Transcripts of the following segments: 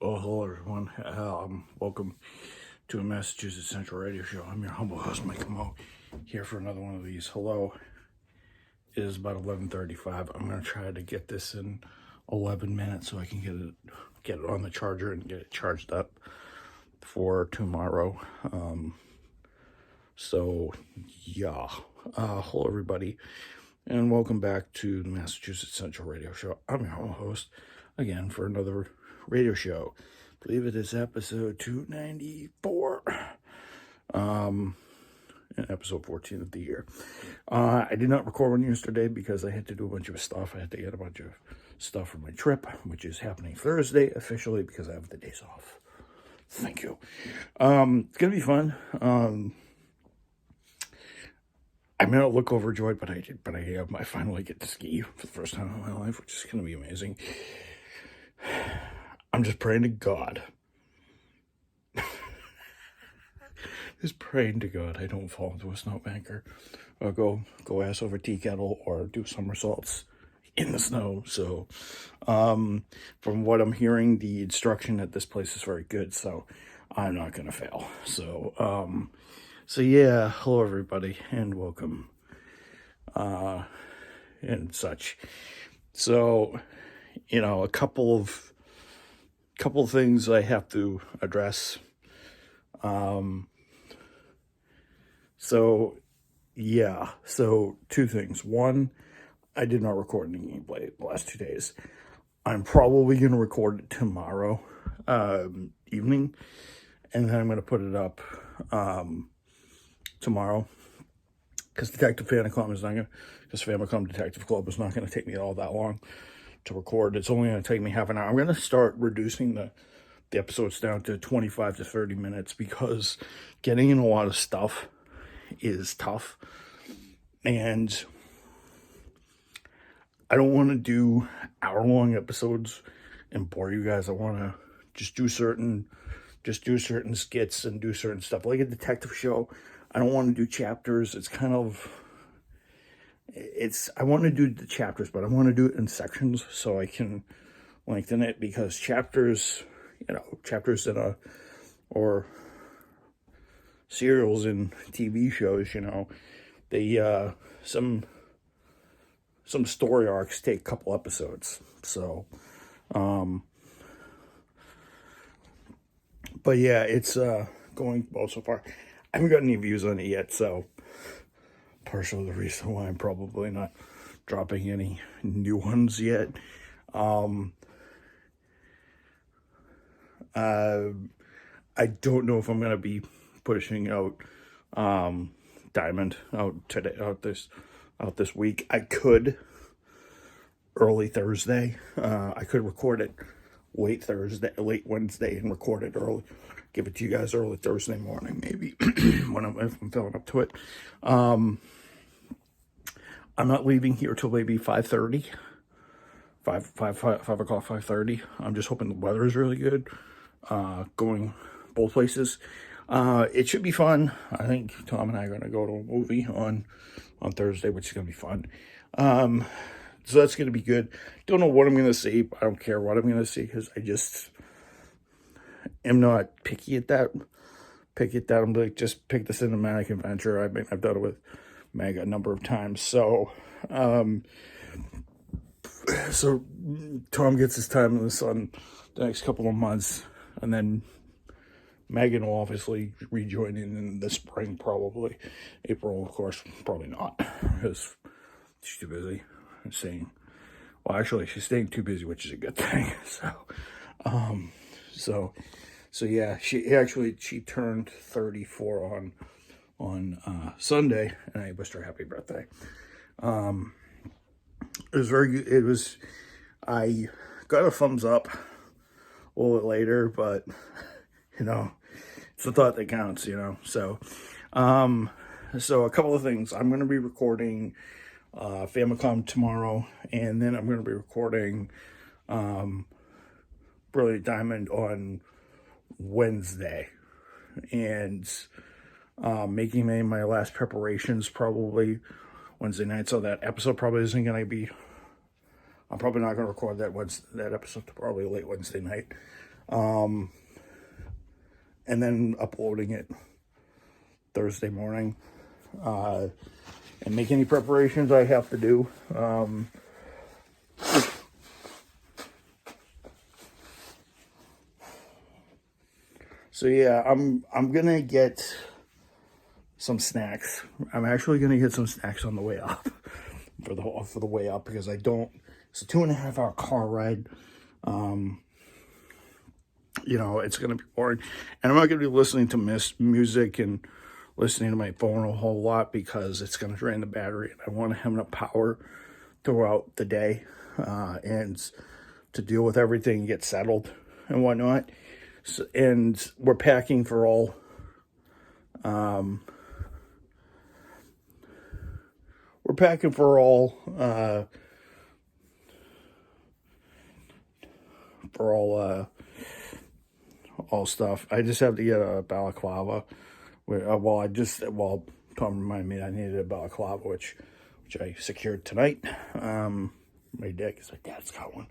Oh, hello everyone. Welcome to a Massachusetts Central Radio Show. I'm your humble host, Mike Mo, here for another one of these. Hello. It is about 11:35. I'm gonna try to get this in 11 minutes so I can get it on the charger and get it charged up for tomorrow. So yeah. Hello everybody, and welcome back to the Massachusetts Central Radio Show. I'm your humble host again for another radio show. I believe it is episode 294, and episode 14 of the year. I did not record one yesterday because I had to do a bunch of stuff. I had to get a bunch of stuff for my trip, which is happening Thursday officially because I have the days off. Thank you. It's gonna be fun. I may not look overjoyed, but I finally get to ski for the first time in my life, which is gonna be amazing. I'm just praying to God. Just praying to God I don't fall into a snowbanker or go ass over tea kettle or do somersaults in the snow. So, from what I'm hearing, the instruction at this place is very good, so I'm not gonna fail. So, yeah, hello everybody and welcome, and such. So, a couple of things I have to address. So two things. One, I did not record any gameplay the last 2 days. I'm probably going to record it tomorrow evening, and then I'm going to put it up tomorrow, because Famicom Detective Club is not going to take me all that long to record. It's only going to take me half an hour. I'm going to start reducing the episodes down to 25 to 30 minutes because getting in a lot of stuff is tough, and I don't want to do hour-long episodes and bore you guys. I want to just do certain skits and do certain stuff like a detective show. I don't want to do chapters. I want to do the chapters, but I want to do it in sections so I can lengthen it, because chapters or serials in TV shows, they some story arcs take a couple episodes. So, but yeah, it's going well so far. I haven't got any views on it yet, so partially the reason why I'm probably not dropping any new ones yet. I don't know if I'm gonna be pushing out Diamond out this week. I could early Thursday. I could record it late Wednesday and record it early. Give it to you guys early Thursday morning, maybe, if I'm feeling up to it. I'm not leaving here till maybe 5:30. 5 o'clock, 5:30. I'm just hoping the weather is really good. Going both places. It should be fun. I think Tom and I are going to go to a movie on Thursday, which is going to be fun. So that's going to be good. Don't know what I'm going to see. I don't care what I'm going to see, because I just am not picky at that. I'm like, just pick the cinematic adventure. I've done it with Meg a number of times. So, so Tom gets his time in the sun the next couple of months, and then Megan will obviously rejoin in the spring, probably. April, of course, probably not, because she's too busy staying. Well, actually, she's staying too busy, which is a good thing. So yeah, she turned 34 on Sunday, and I wished her happy birthday. It was very good. I got a thumbs up a little bit later, but it's the thought that counts, So, so a couple of things. I'm going to be recording Famicom tomorrow, and then I'm going to be recording Brilliant Diamond on Wednesday, and making my last preparations probably Wednesday night. So that episode probably isn't going to be. I'm probably not going to record that episode probably late Wednesday night. and then uploading it Thursday morning, and make any preparations I have to do. So yeah, I'm gonna get some snacks. I'm actually gonna get some snacks on the way up for the way up, because it's a 2.5 hour car ride. It's gonna be boring, and I'm not gonna be listening to music and listening to my phone a whole lot, because it's gonna drain the battery, and I want to have enough power throughout the day, and to deal with everything, get settled and whatnot. So, and we're packing for all all stuff. I just have to get a balaclava. Tom reminded me I needed a balaclava, which I secured tonight. My dad, because my dad's got one.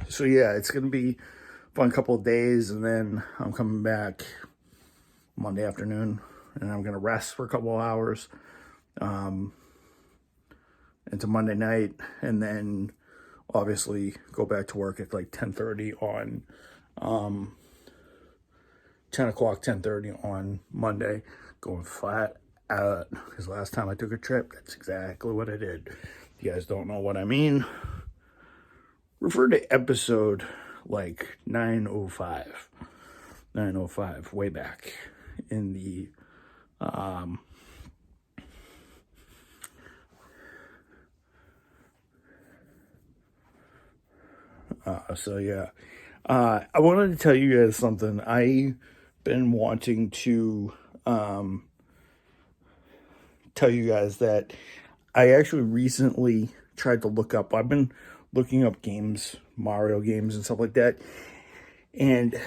So yeah, it's gonna be a fun couple of days, and then I'm coming back Monday afternoon, and I'm gonna rest for a couple of hours into Monday night, and then obviously go back to work at like 10:30 on 10 o'clock, 10:30 on Monday, going flat out, because last time I took a trip, that's exactly what I did. If you guys don't know what I mean, refer to episode like 905, way back in the so yeah, I wanted to tell you guys something. I've been wanting to tell you guys that I actually recently tried to look up. I've been looking up games, Mario games and stuff like that, and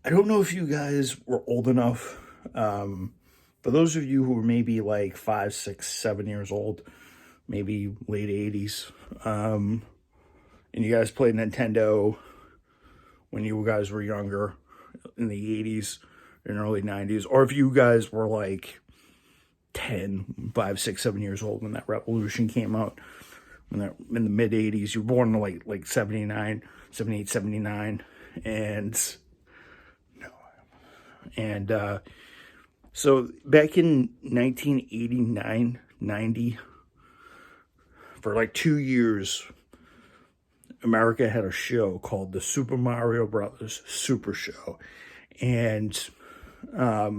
I don't know if you guys were old enough. For those of you who were maybe like 5, 6, 7 years old, maybe late 80s, and you guys played Nintendo when you guys were younger in the 80s and early 90s, or if you guys were like 10, 5, 6, 7 years old when that Revolution came out, in the mid 80s, you were born in like 79, 78, 79, and so back in 1989, 90, for like 2 years, America had a show called the Super Mario Brothers Super Show. And I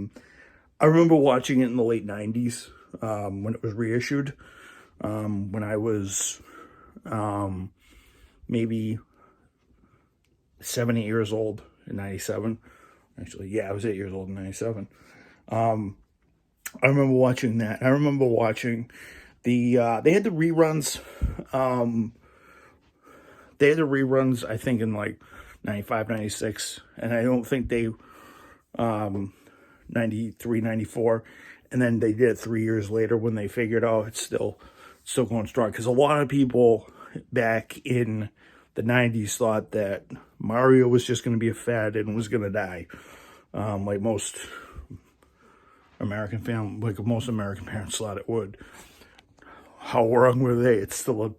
remember watching it in the late 90s when it was reissued. When I was maybe 7, 8 years old in 97. Actually, yeah, I was 8 years old in 97. I remember watching that. I remember watching they had the reruns. They had the reruns, I think, in like 95, 96. And I don't think they, 93, 94. And then they did it 3 years later when they figured, oh, it's still going strong. Because a lot of people back in the 90s thought that Mario was just going to be a fad and was going to die. Like most American parents thought it would. How wrong were they? It's still a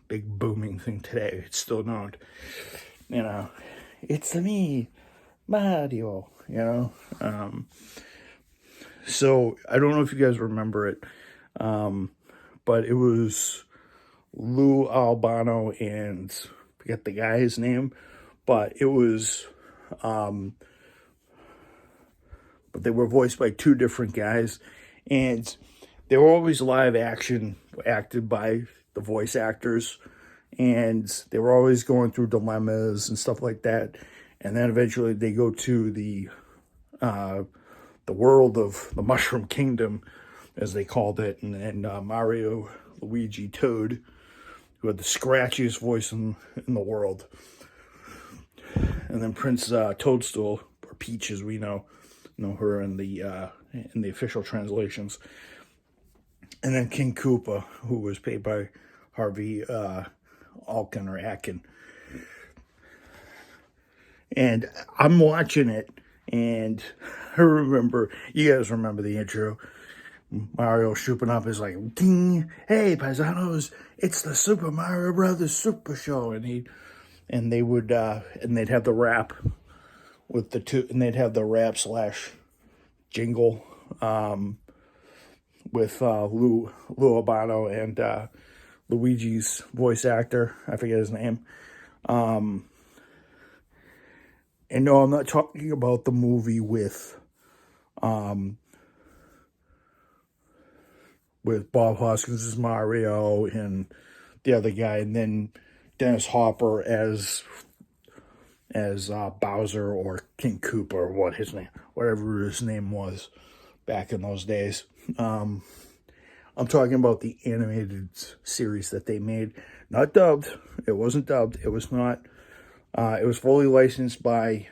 big booming thing today. It's still not, it's me, Mario, so I don't know if you guys remember it, but it was Lou Albano and forget the guy's name, but it was, but they were voiced by two different guys, and they were always live action, acted by the voice actors, and they were always going through dilemmas and stuff like that. And then eventually they go to the world of the Mushroom Kingdom, as they called it, and Mario, Luigi, Toad, who had the scratchiest voice in the world, and then Prince Toadstool, or Peach as we know her in the official translations, and then King Koopa, who was played by Harvey Alkin or Atkin. And I'm watching it, and I remember, you guys remember the intro. Mario shooting up is like, ding, hey, paisanos, it's the Super Mario Brothers Super Show. And they'd have the rap with the two, and they'd have the rap slash jingle, with Lou Albano and Luigi's voice actor. I forget his name. And no, I'm not talking about the movie with Bob Hoskins as Mario and the other guy, and then Dennis Hopper as Bowser or King Koopa or whatever his name was back in those days. I'm talking about the animated series that they made, not dubbed. It wasn't dubbed. It was not. It was fully licensed by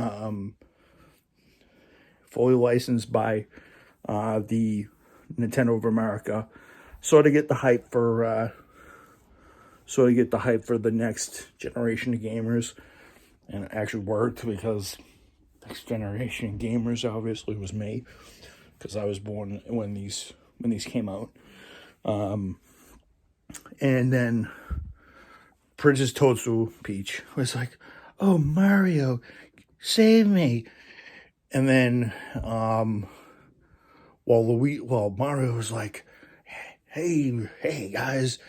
the Nintendo of America, sort of get the hype for the next generation of gamers, and it actually worked because next generation of gamers obviously was me, because I was born when these came out, and then Princess Toadstool Peach was like, "Oh, Mario, save me!" And then Mario was like, hey guys,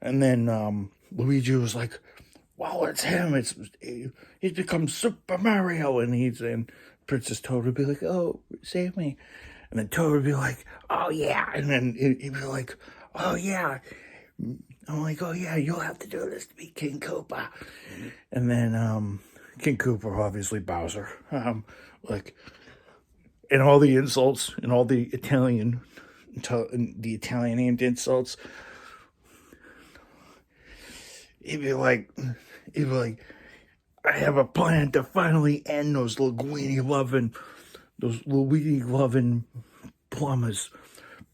and then Luigi was like, "Well, it's him. He's become Super Mario," and Princess Toad would be like, "Oh, save me," and then Toad would be like, "Oh yeah," and then he'd be like, "Oh yeah." I'm like, "Oh yeah, you'll have to do this to be King Koopa," and then King Koopa, obviously Bowser, like, and all the insults and all the Italian named insults. He'd be like, "I have a plan to finally end those Luigi loving plumbers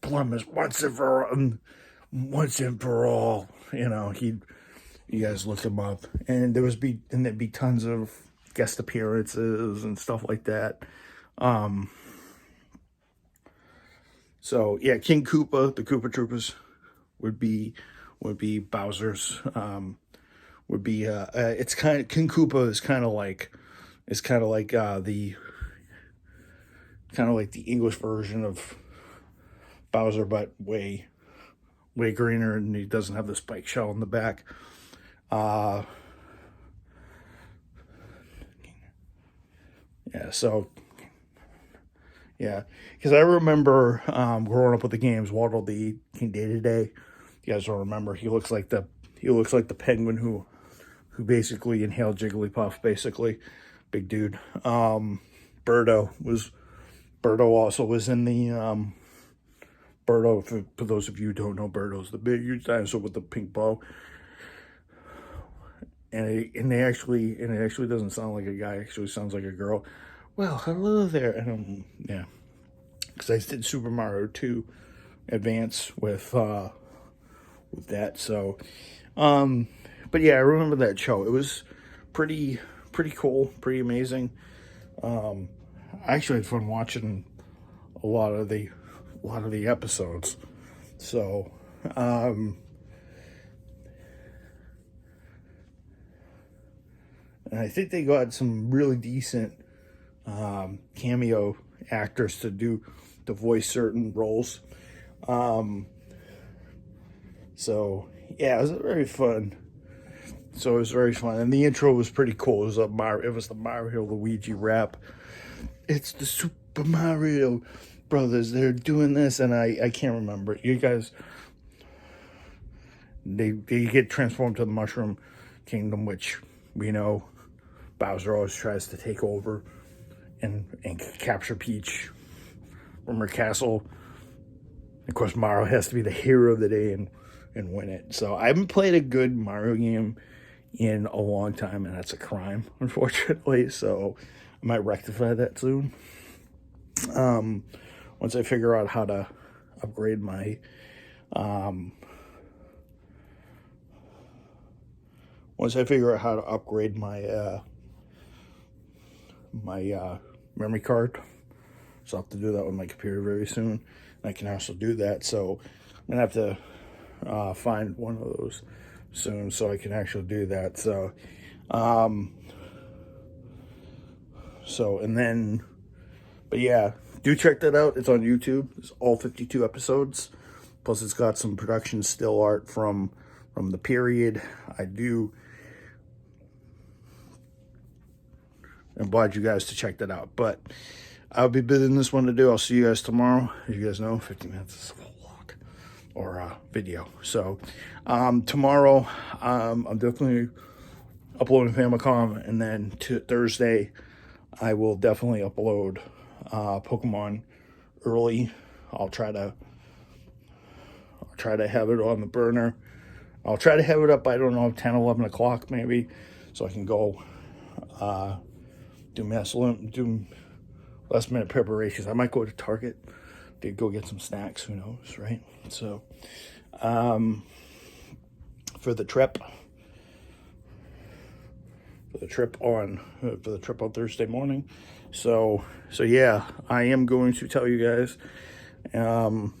once and for all." You know, you guys look him up, and there'd be tons of guest appearances and stuff like that. So yeah, King Koopa, the Koopa Troopers would be Bowser's. It's kind of, King Koopa is kind of like the English version of Bowser, but way greener, and he doesn't have the spike shell in the back. Yeah, so yeah, because I remember growing up with the games, Waddle Dee, King Day to Day. You guys don't remember? He looks like the penguin who basically inhaled Jigglypuff. Basically, big dude. Birdo also was in the Birdo. For those of you who don't know, Birdo's the big huge dinosaur with the pink bow. And it actually doesn't sound like a guy. It actually sounds like a girl. "Well, hello there." And yeah, because I did Super Mario 2 Advance with that. So, but yeah, I remember that show. It was pretty cool, pretty amazing. I actually had fun watching a lot of the episodes. So, and I think they got some really decent cameo actors to voice certain roles. So yeah, it was very fun. And the intro was pretty cool. It was the Mario Luigi rap. "It's the Super Mario Brothers. They're doing this," and I can't remember. You guys, they get transformed to the Mushroom Kingdom, which we know Bowser always tries to take over and capture Peach from her castle. Of course, Mario has to be the hero of the day and win it. So I haven't played a good Mario game in a long time, and that's a crime, unfortunately. So I might rectify that soon. Once I figure out how to upgrade my my memory card. So I'll have to do that with my computer very soon. And I can also do that. So I'm going to have to find one of those soon so I can actually do that. So, and then, but yeah, do check that out. It's on YouTube. It's all 52 episodes. Plus it's got some production still art from the period. I do oblige you guys to check that out. But I'll be bidding this one to do. I'll see you guys tomorrow. As you guys know, 50 minutes is a vlog or video. So tomorrow, I'm definitely uploading Famicom, and then Thursday, I will definitely upload Pokemon early. I'll try to have it on the burner. I'll try to have it up by, I don't know, 10, 11 o'clock maybe, so I can go do last minute preparations. I might go to Target to go get some snacks, who knows, right? So for the trip on Thursday morning. So yeah, I am going to tell you guys it's going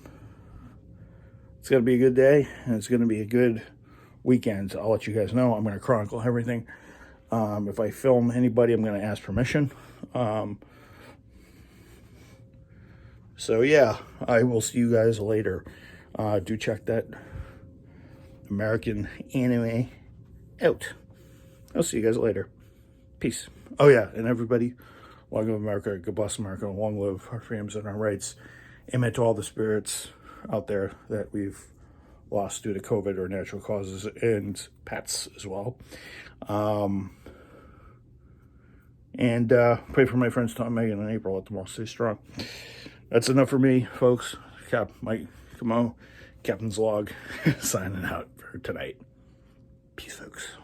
to be a good day, and it's going to be a good weekend. I'll let you guys know. I'm going to chronicle everything. If I film anybody, I'm going to ask permission. So yeah, I will see you guys later. Do check that American anime out. I'll see you guys later. Peace. Oh yeah, and everybody, long live America, God bless America, long live our freedoms and our rights. Amen to all the spirits out there that we've lost due to COVID or natural causes, and pets as well. And pray for my friends Tom, Megan, and April. Let them all stay strong. That's enough for me, folks. Mike, Captain's Log, signing out for tonight. Peace, folks.